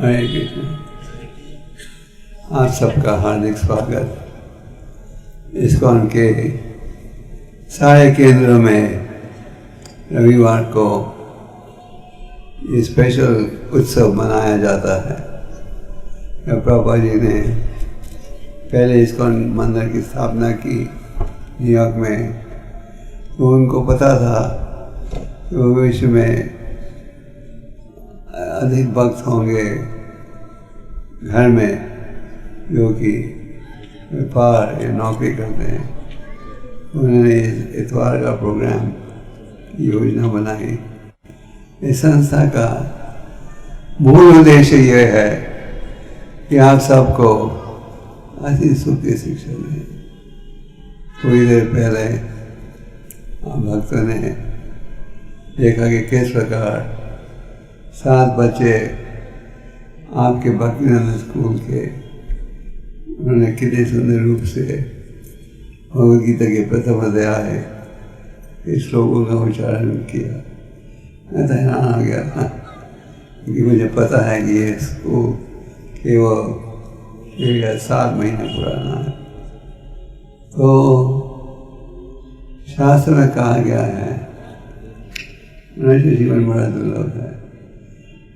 हरे कृष्ण। आप सबका हार्दिक स्वागत। इस्कॉन के सारे केंद्रों में रविवार को ये स्पेशल उत्सव मनाया जाता है। प्रभुपाद जी ने पहले इस्कॉन मंदिर की स्थापना की न्यूयॉर्क में, तो उनको पता था कि भविष्य में अधिक भक्त होंगे घर में जो कि व्यापार या नौकरी करते हैं। उन्होंने इतवार का प्रोग्राम की योजना बनाई। इस संस्था का मूल उद्देश्य यह है कि आप सबको ऐसी सुख की शिक्षा दें। थोड़ी देर पहले आप भक्तों ने देखा कि किस प्रकार 7 बच्चे आपके भक्तिनंदन स्कूल के उन्होंने कितने सुंदर रूप से भगवद गीता के प्रथम अध्याय इस श्लोकों का उच्चारण किया। मैं तो हैरान आ गया था, क्योंकि मुझे पता है कि ये स्कूल केवल 7 महीने पुराना है। तो शास्त्र में कहा गया है मनुष्य जीवन बड़ा दुर्लभ है।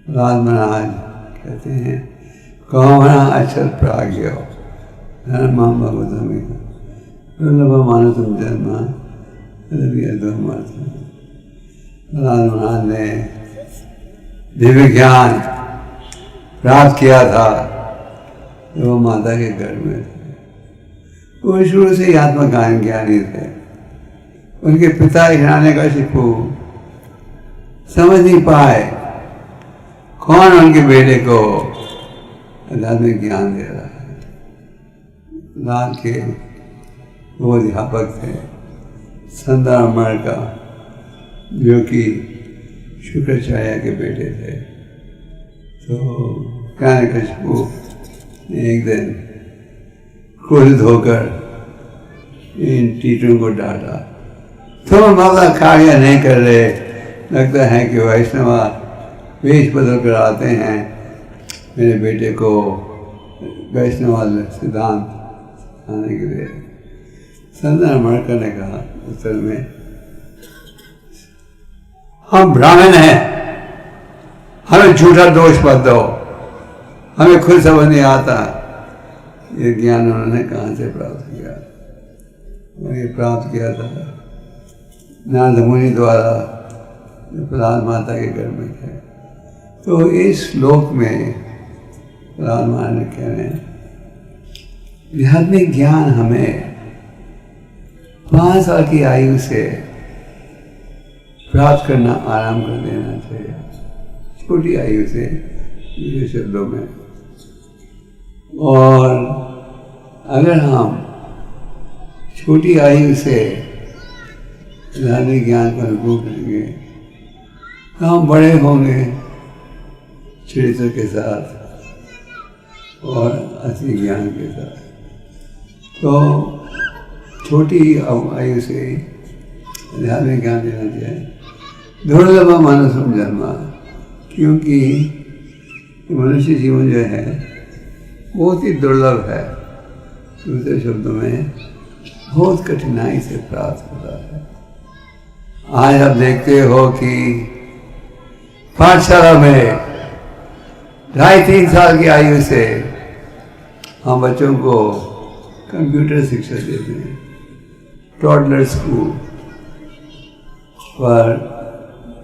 राज महाराज कहते हैं कौन अक्षर प्राज्ञ धर्म भगवतम दुर्लभ मानसम जन्म राज महाराज ने दिव्य ज्ञान प्राप्त किया था जब वो माता के गर्भ में थे। वो शुरू से ही ज्ञानी थे। उनके पिता हिरण्यकशिपु समझ नहीं पाए कौन उनके बेटे को आध्यात्मिक ज्ञान दे रहा है। लाल के वो अध्यापक थे संदर्मण का, जो कि शुक्राचार्य के बेटे थे। तो हिरण्यकशिपु ने एक दिन क्रोधित होकर इन टीचरों को डांटा। तुम माता कार्य नहीं कर रहे, लगता है कि वैष्णव वेश बदल कर आते हैं मेरे बेटे को वैष्णव सिद्धांत आने के लिए। संदर्भ मणकर ने कहा उत्तर में, हम ब्राह्मण हैं, हमें झूठा दोष मत दो, हमें खुद समझ नहीं आता। ये ज्ञान उन्होंने कहाँ से प्राप्त किया? वो ये प्राप्त किया था नारद मुनि द्वारा, जो प्रहलाद माता के घर में थे। तो इस श्लोक में प्रहलाद माता ने कह रहे हैं आध्यात्मिक ज्ञान हमें 5 साल की आयु से प्राप्त करना आराम कर देना चाहिए। छोटी आयु से, दूसरे शब्दों में। और अगर हम छोटी आयु से आध्यात्मिक ज्ञान को अनुभव करेंगे तो हम बड़े होंगे चरित्र के साथ और असली ज्ञान के साथ। तो छोटी आयु से आध्यात्मिक ज्ञान देना चाहिए। दुर्लभ मानसम जन्मा, क्योंकि मनुष्य जीवन जो है बहुत ही दुर्लभ है। दूसरे शब्दों में बहुत कठिनाई से प्राप्त होता है। आज आप देखते हो कि पाठशाला में 2.5-3 साल की आयु से हम बच्चों को कंप्यूटर शिक्षा देते हैं, टॉडलर स्कूल। पर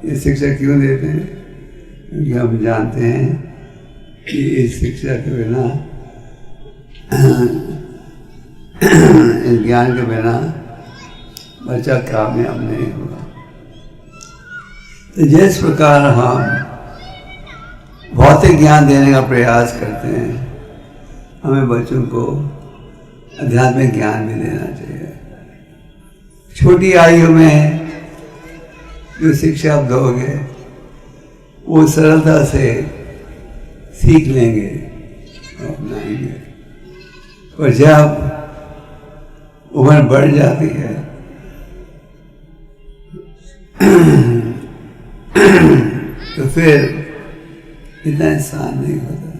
ये शिक्षा क्यों देते हैं? क्योंकि हम जानते हैं कि इस शिक्षा के बिना, इस ज्ञान के बिना बच्चा कामयाब नहीं होगा। तो जिस प्रकार हम भौतिक ज्ञान देने का प्रयास करते हैं, हमें बच्चों को आध्यात्मिक ज्ञान भी देना चाहिए। छोटी आयु में जो शिक्षा आप दोगे वो सरलता से सीख लेंगे और अपनाएंगे। और जब उम्र बढ़ जाती है तो फिर इतना आसान नहीं होता।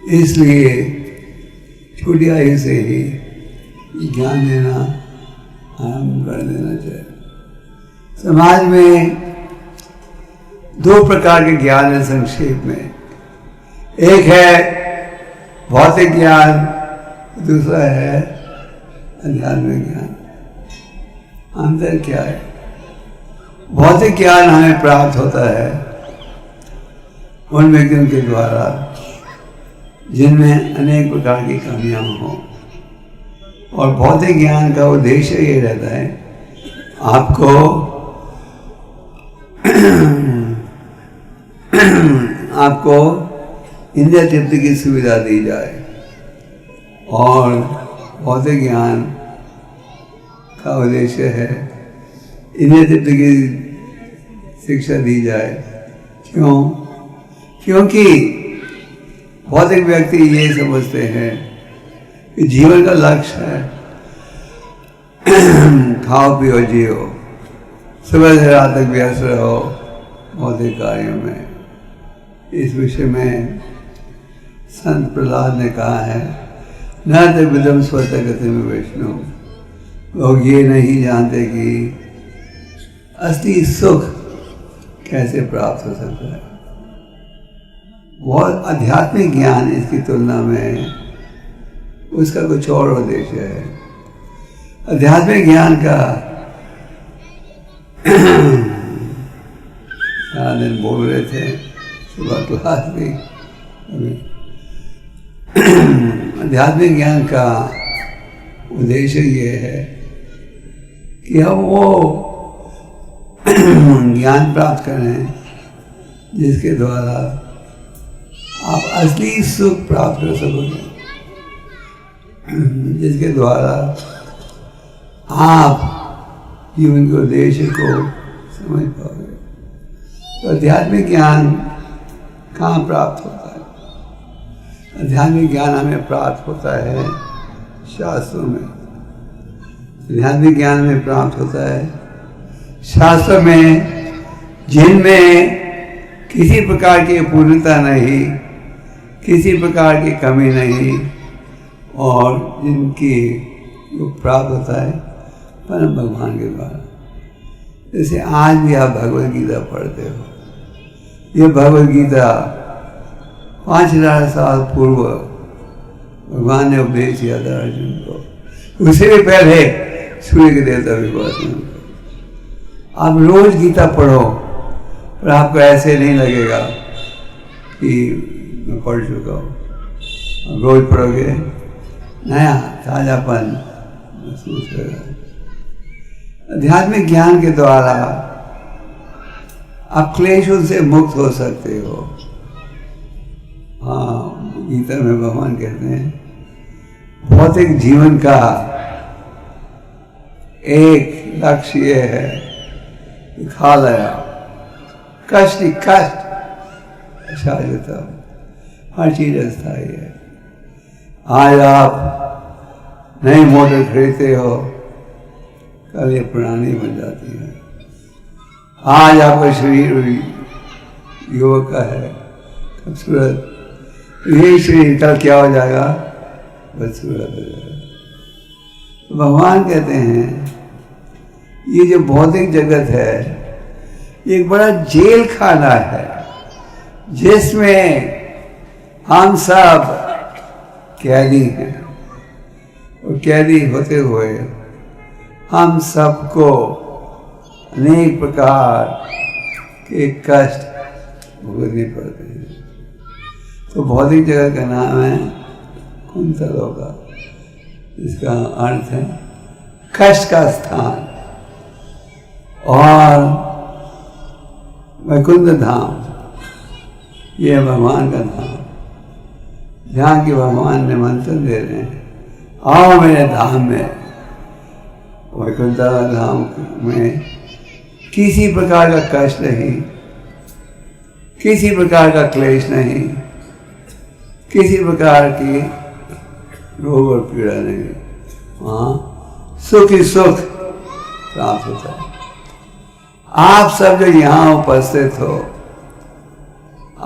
इसलिए छोटी आयु से ही ज्ञान देना आरंभ कर देना चाहिए। समाज में दो प्रकार के ज्ञान है संक्षेप में। एक है भौतिक ज्ञान, दूसरा है आध्यात्मिक ज्ञान। अंतर क्या है? भौतिक ज्ञान हमें प्राप्त होता है उन व्यक्तियों के द्वारा जिनमें अनेक प्रकार की कमियां हों, और भौतिक ज्ञान का उद्देश्य ये रहता है आपको आपको इंद्रिय तृप्ति की सुविधा दी जाए, और भौतिक ज्ञान का उद्देश्य है इंद्रिय तृप्ति की शिक्षा दी जाए। क्यों? क्योंकि भौतिक व्यक्ति ये समझते हैं कि जीवन का लक्ष्य है खाओ पियो जियो, सुबह से रात तक व्यस्त रहो भौतिक कार्यों में। इस विषय में संत प्रहलाद ने कहा है, न तो विदम स्वतः गति में वैष्णव, लोग ये नहीं जानते कि असली सुख कैसे प्राप्त हो सकता है। बहुत आध्यात्मिक ज्ञान इसकी तुलना में उसका कुछ और उद्देश्य है। आध्यात्मिक ज्ञान का सारा दिन बोल रहे थे, सुबह क्लास भी। आध्यात्मिक ज्ञान का उद्देश्य ये है कि हम वो ज्ञान प्राप्त करें जिसके द्वारा आप असली सुख प्राप्त कर सकोगे, जिसके द्वारा आप जीवन के उद्देश्य को समझ पाओगे। तो आध्यात्मिक ज्ञान कहाँ प्राप्त होता है? आध्यात्मिक ज्ञान हमें प्राप्त होता है शास्त्रों में। आध्यात्मिक ज्ञान में प्राप्त होता है शास्त्र में, जिनमें किसी प्रकार की पूर्णता नहीं, किसी प्रकार की कमी नहीं, और जिनकी प्राप्त होता है परम भगवान के द्वारा। जैसे आज भी आप भगवद गीता पढ़ते हो, ये भगवद गीता 5000 साल पूर्व भगवान ने उपदेश किया था अर्जुन को। उससे भी पहले सूर्य के देवता विपासना। आप रोज गीता पढ़ो और आपको ऐसे नहीं लगेगा कि मैं पढ़ चुका हूँ। आप रोज पढ़ोगे, नया ताजापन महसूस होगा। आध्यात्मिक ज्ञान के द्वारा आप क्लेशों से मुक्त हो सकते हो। हाँ, गीता में भगवान कहते हैं भौतिक जीवन का एक लक्ष्य ये है, खा लिया कष्ट ही कष्ट शाश्वत, हर चीज अस्थायी है। आज आप नई मोटर खरीदते हो, कल ये पुरानी बन जाती है। आज आपका शरीर युवक का है, खूबसूरत, यही शरीर कल क्या हो जाएगा? बदसूरत हो जाएगा। तो भगवान कहते हैं ये जो भौतिक जगत है ये एक बड़ा जेल खाना है, जिसमें हम सब कैदी हैं, और कैदी होते हुए हम सबको अनेक प्रकार के कष्ट भोगने पड़ते हैं। तो भौतिक जगत का नाम है कुंतलोका, इसका अर्थ है कष्ट का स्थान, और वैकुंठ धाम ये भगवान का धाम, जहाँ की भगवान ने मंत्र दे रहे हैं, आओ मेरे धाम में। वैकुंठ धाम में किसी प्रकार का कष्ट नहीं, किसी प्रकार का क्लेश नहीं, किसी प्रकार की रोग और पीड़ा नहीं। वहाँ सुख ही सुख प्राप्त होता है। आप सब जो यहाँ उपस्थित हो,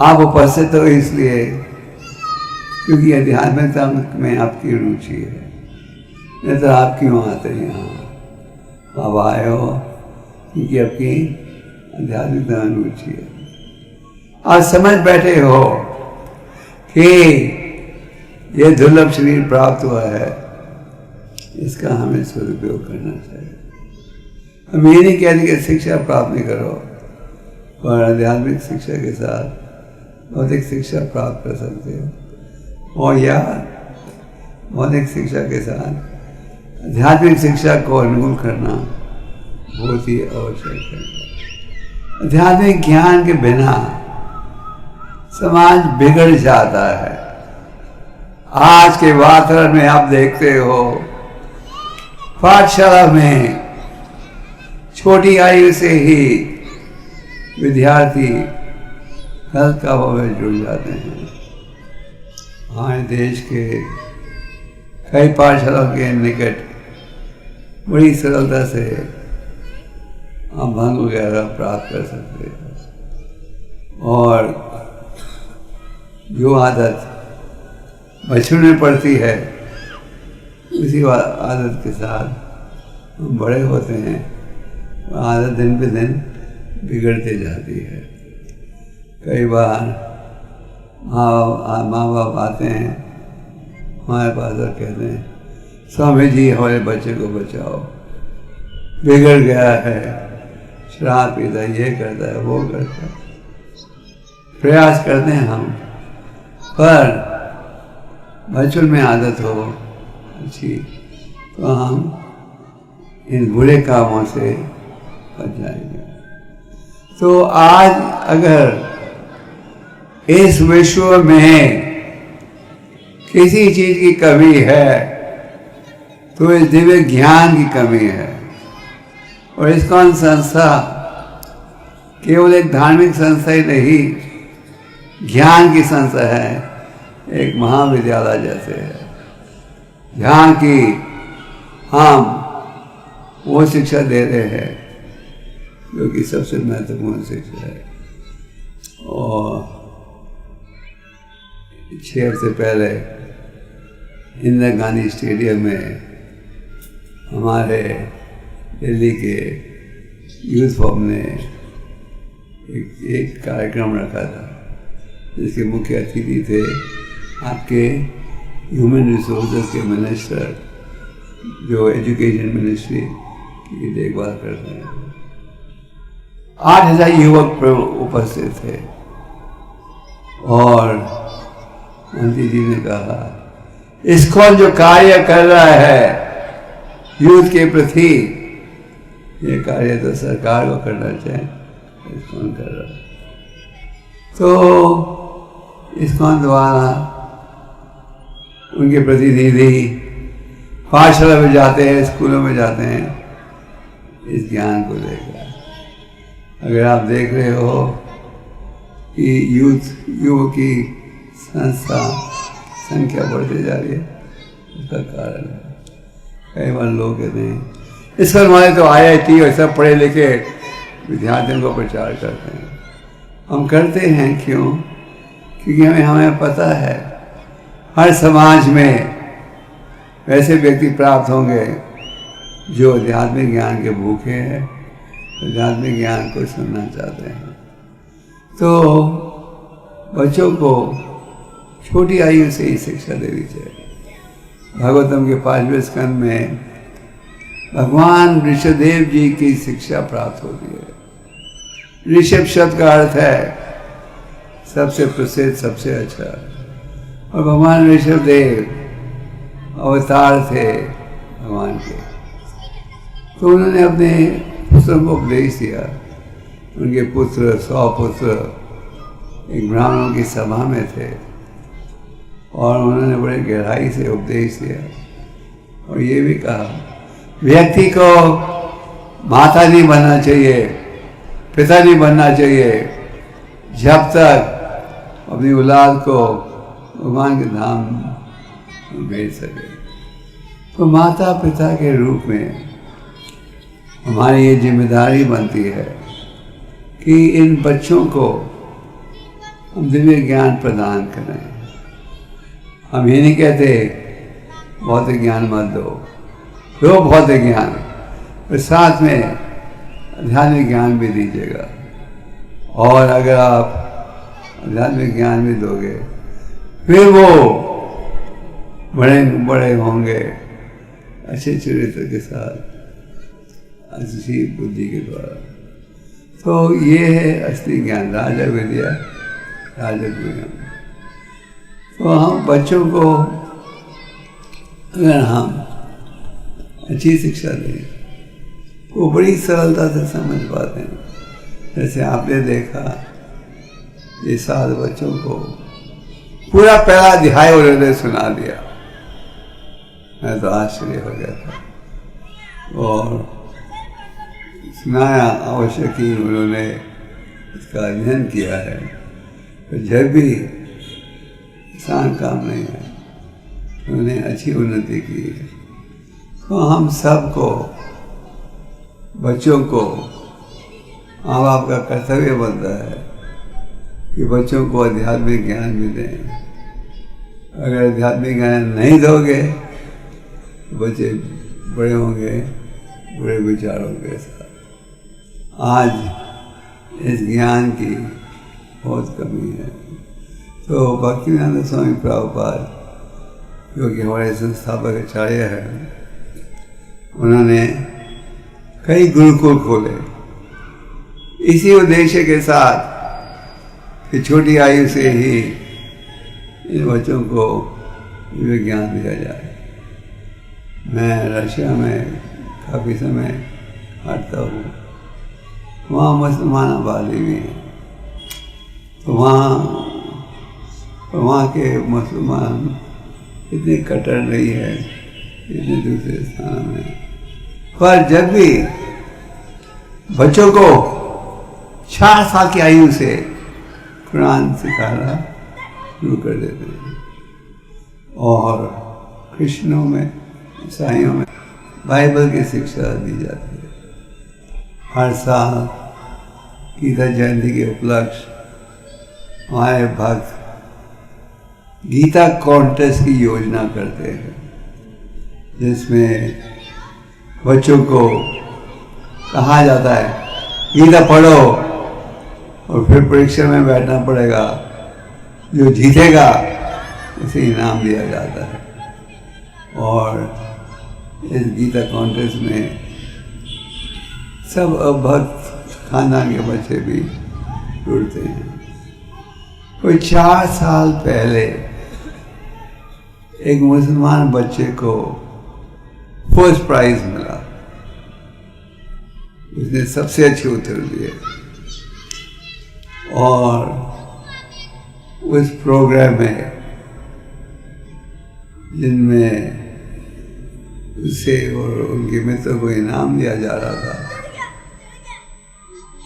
आप उपस्थित हो इसलिए क्योंकि आध्यात्मिकता में आपकी रुचि है। नहीं तो आप क्यों आते हैं यहाँ? आप आए हो क्योंकि आपकी आध्यात्मिकता में रुचि है। आज समझ बैठे हो कि ये दुर्लभ शरीर प्राप्त हुआ है, इसका हमें सदुपयोग करना चाहिए। हम ये नहीं कहते कि शिक्षा प्राप्त नहीं करो, पर आध्यात्मिक शिक्षा के साथ भौतिक शिक्षा प्राप्त कर सकते हो, और या भौतिक शिक्षा के साथ आध्यात्मिक शिक्षा को अनुकूल करना बहुत ही आवश्यक है। आध्यात्मिक ज्ञान के बिना समाज बिगड़ जाता है। आज के वातावरण में आप देखते हो, पाठशाला में छोटी आयु से ही विद्यार्थी गलत कामों में जुड़ जाते हैं। हमारे देश के कई पाठशालाओं के निकट बड़ी सरलता से आप भंग वगैरह प्राप्त कर सकते हैं, और जो आदत बचपन में पड़ती है उसी आदत के साथ हम बड़े होते हैं, आदत दिन पे दिन बिगड़ते जाती है। कई बार माँ बाप आते हैं हमारे पास और कहते हैं, स्वामी जी हमारे बच्चे को बचाओ, बिगड़ गया है, शराब पीता है, ये करता है, वो करता है। प्रयास करते हैं हम, पर बचपन में आदत हो अच्छी तो हम इन बुरे कामों से बच जाएंगे। तो आज अगर इस विश्व में किसी चीज की कमी है तो इस दिव्य ज्ञान की कमी है। और इस्कॉन संस्था केवल एक धार्मिक संस्था ही नहीं, ज्ञान की संस्था है, एक महाविद्यालय जैसे है, जहाँ की हम वो शिक्षा दे रहे हैं जो कि सबसे महत्वपूर्ण शिक्षा है। और 6 हफ्ते पहले इंदिरा गांधी स्टेडियम में हमारे दिल्ली के यूथ फॉर्म ने एक कार्यक्रम रखा था, जिसके मुख्य अतिथि थे आपके ह्यूमन रिसोर्सेज के मिनिस्टर, जो एजुकेशन मिनिस्ट्री की देखभाल करते हैं। 8,000 युवक उपस्थित थे, और मंत्री जी ने कहा, इस्कॉन जो कार्य कर रहा है यूथ के प्रति, ये कार्य तो सरकार को करना चाहिए, इस्कॉन कर रहा है। तो इस्कॉन द्वारा उनके प्रतिनिधि पाठशाला में जाते हैं, स्कूलों में जाते हैं, इस ज्ञान को लेकर। अगर आप देख रहे हो कि युवक की संस्था संख्या बढ़ती जा रही है, उसका कारण है। कई बार लोग कहते हैं इस पर हमारे तो IIT और सब पढ़े लिखे विद्यार्थियों को प्रचार करते हैं। हम करते हैं क्यों? क्योंकि हमें पता है हर समाज में वैसे व्यक्ति प्राप्त होंगे जो आध्यात्मिक ज्ञान के भूखे हैं, आध्यात्मिक ज्ञान को सुनना चाहते हैं। तो बच्चों को छोटी आयु से ही शिक्षा देनी चाहिए। भागवतम के 5वें स्कंद में भगवान ऋषभदेव जी की शिक्षा प्राप्त होती है। ऋषभ शब्द का अर्थ है सबसे प्रसिद्ध, सबसे अच्छा, और भगवान ऋषभदेव अवतार थे भगवान के। तो उन्होंने अपने पुत्रों को उपदेश दिया। उनके पुत्र 100 पुत्र एक ब्राह्मणों की सभा में थे, और उन्होंने बड़े गहराई से उपदेश दिया, और ये भी कहा व्यक्ति को माता नहीं बनना चाहिए, पिता नहीं बनना चाहिए, जब तक अपनी औलाद को भगवान के धाम भेज सके। तो माता पिता के रूप में हमारी ये जिम्मेदारी बनती है कि इन बच्चों को हम दिव्य ज्ञान प्रदान करें। हम ये नहीं कहते भौतिक ज्ञान मत दो भौतिक ज्ञान, और साथ में आध्यात्मिक ज्ञान भी दीजिएगा। और अगर आप आध्यात्मिक ज्ञान भी दोगे फिर वो बड़े होंगे अच्छे चरित्र के साथ, अच्छी बुद्धि के द्वारा। तो ये है असली ज्ञान, राजा विद्या राजक ज्ञान। तो हम बच्चों को अगर हम अच्छी शिक्षा दें वो बड़ी सरलता से समझ पाते हैं। जैसे आपने देखा ये 7 बच्चों को पूरा पहला अध्याय उन्होंने सुना दिया, मैं तो आश्चर्य हो गया था। और सुनाया अवश्य कि उन्होंने इसका अध्ययन किया है, तो जब भी आसान काम नहीं है, उन्होंने अच्छी उन्नति की है। तो हम सबको, बच्चों को, माँ बाप का कर्तव्य बनता है कि बच्चों को आध्यात्मिक ज्ञान भी दें। अगर आध्यात्मिक ज्ञान नहीं दोगे तो बच्चे बड़े होंगे बुरे विचारों के साथ। आज इस ज्ञान की बहुत कमी है। तो भक्तिवेदांत स्वामी प्रभुपाद जो कि हमारे संस्थापक आचार्य हैं, उन्होंने कई गुरुकुल खोले इसी उद्देश्य के साथ कि छोटी आयु से ही इन बच्चों को विज्ञान दिया जाए। मैं रशिया में काफ़ी समय काटता हूँ, वहाँ मुसलमान आबादी भी है। तो वहाँ के मुसलमान इतने कट्टर नहीं है इतने दूसरे स्थान में। पर जब भी बच्चों को 4 साल की आयु से कुरान सिखाना शुरू कर देते हैं, और क्रिश्चनों में, ईसाइयों में बाइबल की शिक्षा दी जाती है। हर साल गीता जयंती के उपलक्ष्य हमारे भक्त गीता कॉन्टेस्ट की योजना करते हैं, जिसमें बच्चों को कहा जाता है गीता पढ़ो और फिर परीक्षा में बैठना पड़ेगा, जो जीतेगा उसे इनाम दिया जाता है। और इस गीता कॉन्टेस्ट में सब भक्त खानदान के बच्चे भी जुड़ते हैं। कोई 4 साल पहले एक मुसलमान बच्चे को फर्स्ट प्राइज मिला, उसने सबसे अच्छे उत्तर दिए। और उस प्रोग्राम में जिनमें उसे और उनके मित्र को इनाम दिया जा रहा था,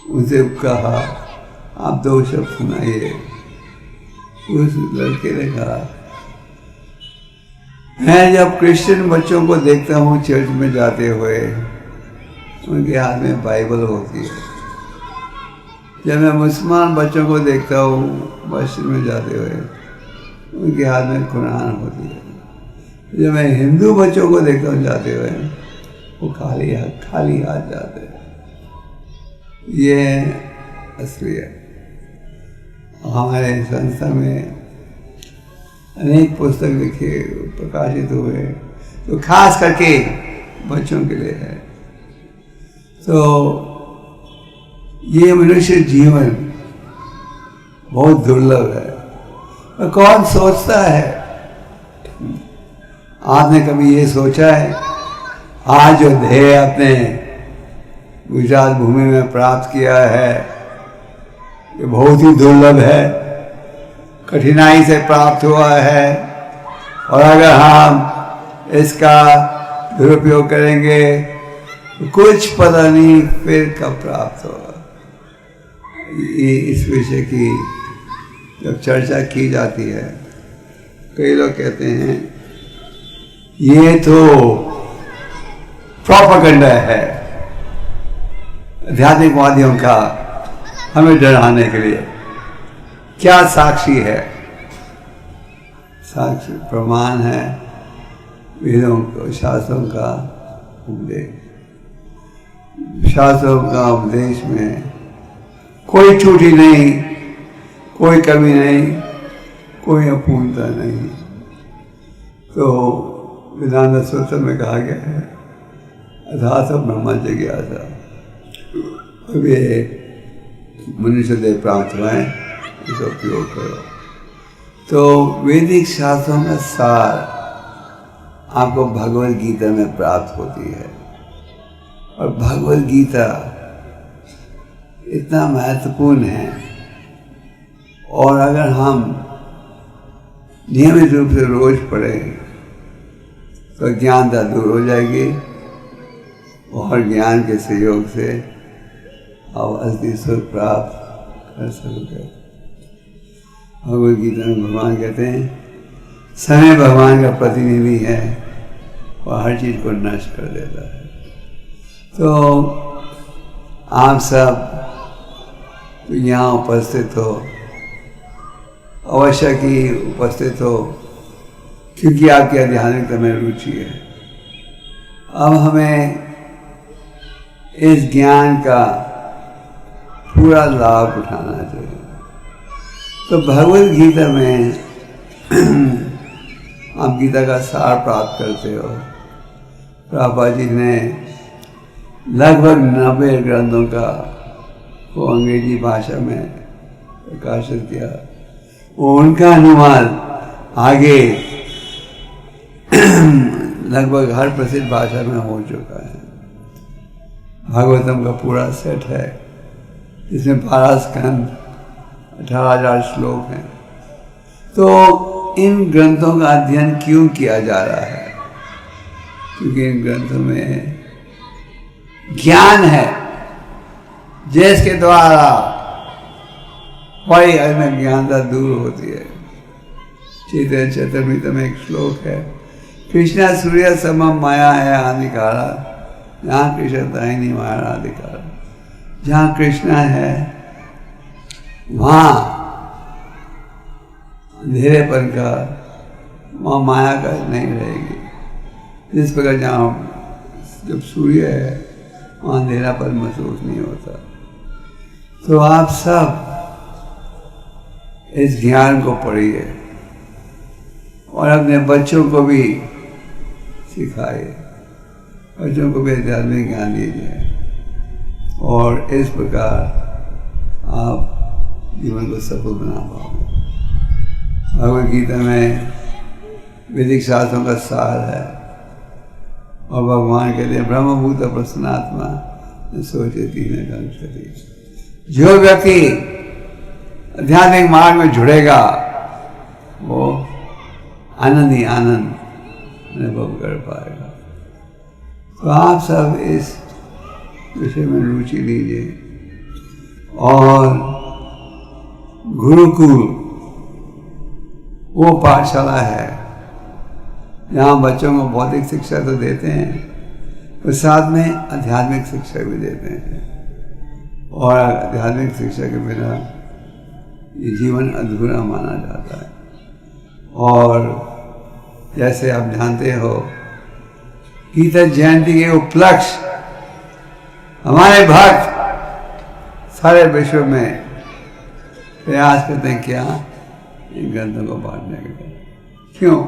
उनसे कहा आप 2 शब्द सुनाइए। उस लड़के ने कहा मैं जब क्रिश्चियन बच्चों को देखता हूँ चर्च में जाते हुए, उनके हाथ में बाइबल होती है। जब मैं मुसलमान बच्चों को देखता हूँ मस्जिद में जाते हुए, उनके हाथ में कुरान होती है। जब मैं हिंदू बच्चों को देखता हूँ जाते हुए, वो खाली हाथ जाते हैं। ये असली है। हमारे संस्था में अनेक पुस्तक लिखे प्रकाशित हुए तो खास करके बच्चों के लिए है। तो ये मनुष्य जीवन बहुत दुर्लभ है, और कौन सोचता है? आपने कभी ये सोचा है आज जो ध्येय अपने गुजरात भूमि में प्राप्त किया है ये बहुत ही दुर्लभ है, कठिनाई से प्राप्त हुआ है, और अगर हम इसका दुरुपयोग करेंगे तो कुछ पता नहीं फिर कब प्राप्त होगा। इस विषय की जब चर्चा की जाती है, कई लोग कहते हैं ये तो प्रोपेगेंडा है आध्यात्मिकवादियों का हमें डराने के लिए। क्या साक्षी है? साक्षी प्रमाण है वेदों को, शास्त्रों का उपदेश। शास्त्रों का उपदेश में कोई त्रुटि नहीं, कोई कमी नहीं, कोई अपूर्णता नहीं। तो वेदांत सूत्र में कहा गया है अथातो ब्रह्म जिज्ञासा। अब ये मनुष्य देह प्राप्त हुआ है, इसका उपयोग करो। तो वैदिक शास्त्रों का सार आपको भगवद गीता में प्राप्त होती है। और भगवद गीता इतना महत्वपूर्ण है, और अगर हम नियमित रूप से रोज पढ़ें तो ज्ञानता दूर हो जाएगी, और ज्ञान के सहयोग से आप असली सुख प्राप्त कर सकोगे। भगवद गीता में भगवान कहते हैं समय भगवान का प्रतिनिधि है और हर चीज को नष्ट कर देता है। तो आप सब तो यहाँ उपस्थित हो, अवश्य की उपस्थित हो, क्योंकि आपकी आध्यात्मिकता में रुचि है। अब हमें इस ज्ञान का पूरा लाभ उठाना चाहिए। तो भगवद गीता में आप गीता का सार प्राप्त करते हो। प्रभुपाद जी ने लगभग 90 ग्रंथों का वो अंग्रेजी भाषा में प्रकाशित किया। वो उनका अनुवाद आगे लगभग हर प्रसिद्ध भाषा में हो चुका है। भागवतम का पूरा सेट है, जिसमें 12 स्कंद, 18,000 श्लोक हैं। तो इन ग्रंथों का अध्ययन क्यों किया जा रहा है? क्योंकि इन ग्रंथों में ज्ञान है, जिसके द्वारा वही अज्ञानता दूर होती है। चैतन्य चैतन्यमृत में एक श्लोक है, कृष्णा सूर्य समम माया है अधिकारा, जहाँ कृष्ण दाहिनी माया अधिकारा। जहाँ कृष्णा है वहाँ अंधेरेपन का, वहाँ माया का नहीं रहेगी। जिस प्रकार जहाँ जब सूर्य है वहाँ अंधेरापन महसूस नहीं होता। तो आप सब इस ज्ञान को पढ़िए और अपने बच्चों को भी सिखाइए, बच्चों को भी आध्यात्मिक ज्ञान दीजिए, और इस प्रकार आप जीवन को सफल बना पाओगे। भगवद गीता में वैदिक शास्त्रों का सार है, और भगवान कहते हैं ब्रह्मभूत प्रसन्नात्मा सोचे तीन कंक्षति। जो व्यक्ति आध्यात्मिक मार्ग में जुड़ेगा वो आनंद ही आनंद अनुभव कर पाएगा। तो आप सब इस विषय में रुचि लीजिए। और गुरुकुल वो पाठशाला है जहाँ बच्चों को भौतिक शिक्षा तो देते हैं, और साथ में आध्यात्मिक शिक्षा भी देते हैं। और आध्यात्मिक शिक्षा के बिना ये जीवन अधूरा माना जाता है। और जैसे आप जानते हो, गीता जयंती के उपलक्ष्य हमारे भक्त सारे विश्व में प्रयास करते हैं क्या, इन ग्रंथों को बांटने के लिए। क्यों?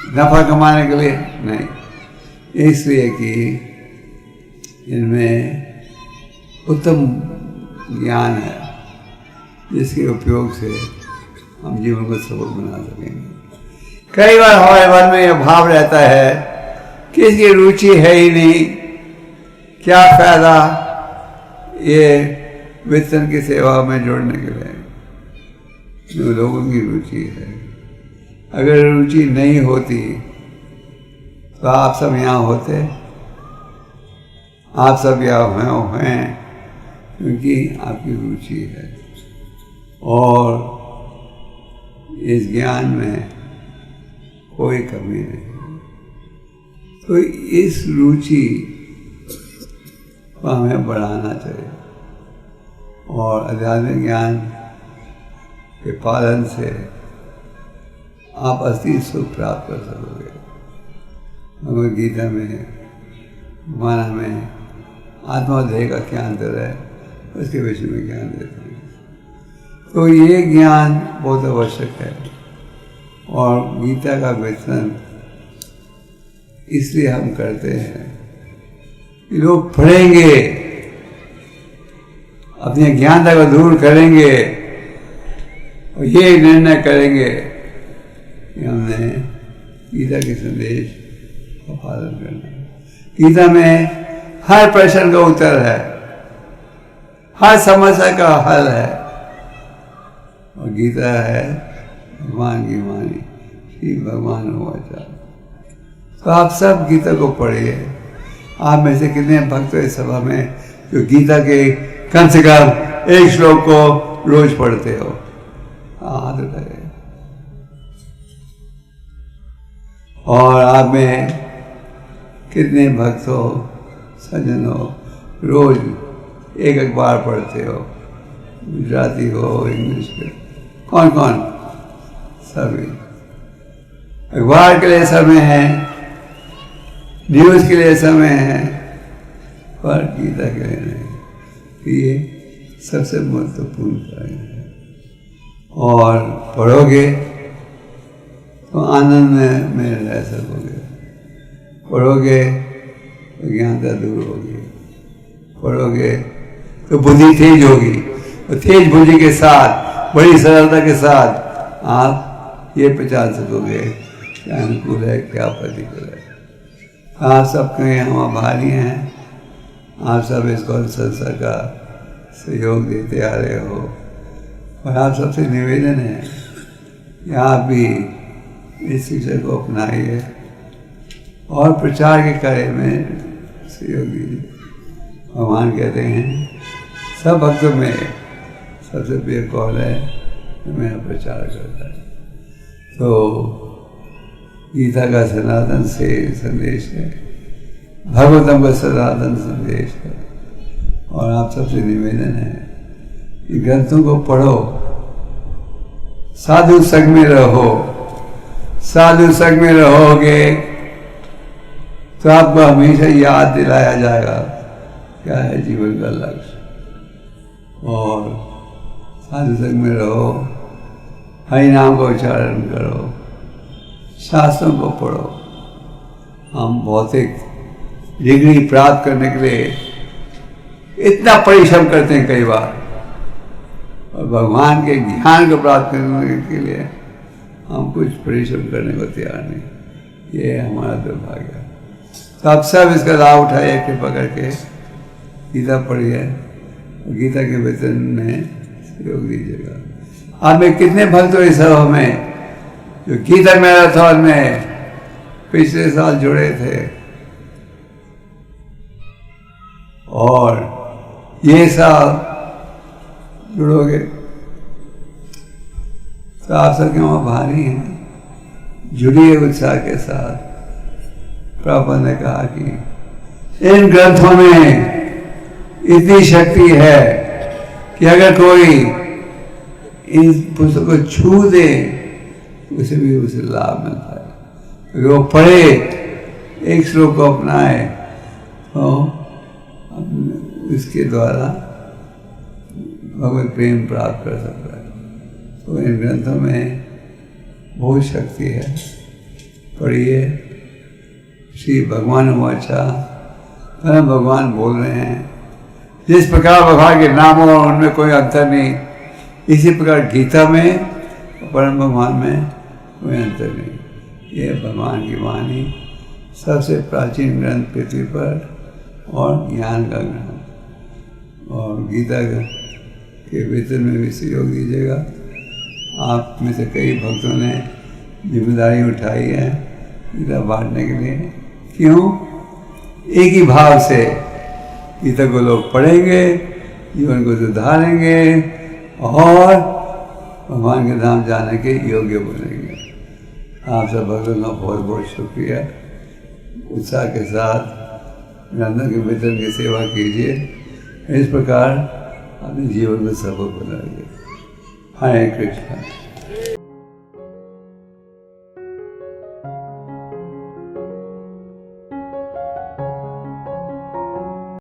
नफा कमाने के लिए नहीं, इसलिए कि इनमें उत्तम ज्ञान है, जिसके उपयोग से हम जीवन को सफल बना सकेंगे। कई बार हमारे मन में यह भाव रहता है कि इसकी रुचि है ही नहीं, क्या फायदा ये वेतन की सेवा में जोड़ने के लिए। जो लोगों की रुचि है, अगर रुचि नहीं होती तो आप सब यहाँ होते, आप सब यहाँ हैं क्योंकि आपकी रुचि है। और इस ज्ञान में कोई कमी नहीं। तो इस रुचि को हमें बढ़ाना चाहिए, और आध्यात्मिक ज्ञान के पालन से आप असली सुख प्राप्त कर सकोगे। भगवद गीता में, माना में आत्मा और देह का क्या अंतर है उसके विषय में ज्ञान देते हैं। तो ये ज्ञान बहुत आवश्यक है और गीता का वितरण इसलिए हम करते हैं कि लोग पढ़ेंगे, अपनी अज्ञानता को दूर करेंगे और ये निर्णय करेंगे कि हमने गीता के संदेश का पालन करना है। गीता में हर प्रश्न का उत्तर है, हर समस्या का हल है और गीता है भगवान की वाणी, श्री भगवान वाचा। तो आप सब गीता को पढ़िए। आप में से कितने भक्त इस सभा में जो गीता के कम से कम एक श्लोक को रोज पढ़ते हो? हाथ उठाइए। और आप में कितने भक्त हो, सज्जन हो, रोज एक अखबार पढ़ते हो? गुजराती हो, इंग्लिश के, कौन कौन? सभी। अखबार के लिए समय है, न्यूज़ के लिए समय है, पर गीता के लिए नहीं। ये सबसे महत्वपूर्ण कार्य है। और पढ़ोगे तो आनंद में रह सकोगे, पढ़ोगे तो ज्ञानता दूर होगी, पढ़ोगे तो बुद्धि तेज होगी और तेज बुद्धि के साथ, बड़ी सरलता के साथ आप ये पहचान सकोगे क्या अनुकूल है, क्या प्रतिकूल है। आप सबके हम आभारी हैं। आप सब इस गौर संस्था का सहयोग देते आ रहे हो और आप सबसे निवेदन है कि आप भी इस शिक्षा को अपनाइए और प्रचार के कार्य में सहयोग दीजिए। भगवान कहते हैं सब भक्तों में सबसे प्रिय कौन है जो मेरा प्रचार करता है। तो गीता का सनातन से संदेश है, भागवतम का सनातन संदेश है और आप सबसे निवेदन है कि ग्रंथों को पढ़ो, साधु संग में रहो। साधु संग में रहोगे तो आपको हमेशा याद दिलाया जाएगा क्या है जीवन का लक्ष्य। और साधु संग में रहो, हरि नाम का उच्चारण करो, शास्त्रों को पढ़ो। हम भौतिक डिग्री प्राप्त करने के लिए इतना परिश्रम करते हैं कई बार, और भगवान के ज्ञान को प्राप्त करने के लिए हम कुछ परिश्रम करने को तैयार नहीं। ये हमारा दुर्भाग्य है। तो आप सब इसका लाभ उठाइए, कृपा करके गीता पढ़िए, गीता के वचन में सहयोग दीजिएगा। आप में कितने भक्त हो इस सभा में जो गीता मैराथन में पिछले साल जुड़े थे और ये साल जुड़ोगे? तो आप सबके वहाँ भारी हैं, जुड़िए उत्साह के साथ। प्रभुपाद ने कहा कि इन ग्रंथों में इतनी शक्ति है कि अगर कोई इन पुस्तकों को छू दे उसे भी उसे लाभ मिलता है। अगर वो पढ़े, एक श्लोक को अपनाए तो इसके द्वारा भगवत प्रेम प्राप्त कर सकता है। तो इन ग्रंथों में बहुत शक्ति है, पढ़िए। श्री भगवान वाचा, परम भगवान बोल रहे हैं। जिस प्रकार भगवान के नाम हो उनमें कोई अंतर नहीं, इसी प्रकार गीता में परम भगवान में कोई अंतर नहीं। ये भगवान की वाणी सबसे प्राचीन ग्रंथ पृथ्वी पर और ज्ञान का ग्रंथ। और गीता के वेतन में भी सहयोग दीजिएगा। आप में से कई भक्तों ने जिम्मेदारी उठाई है गीता बांटने के लिए। क्यों? एक ही भाव से गीता को लोग पढ़ेंगे, जीवन को सुधारेंगे और भगवान के नाम जाने के योग्य बनेंगे। आप सब भक्तों का बहुत बहुत शुक्रिया। उत्साह के साथ ग्रंथों के वेतन की सेवा कीजिए। इस प्रकार अपने जीवन में सफल बनाइए। हरे कृष्ण।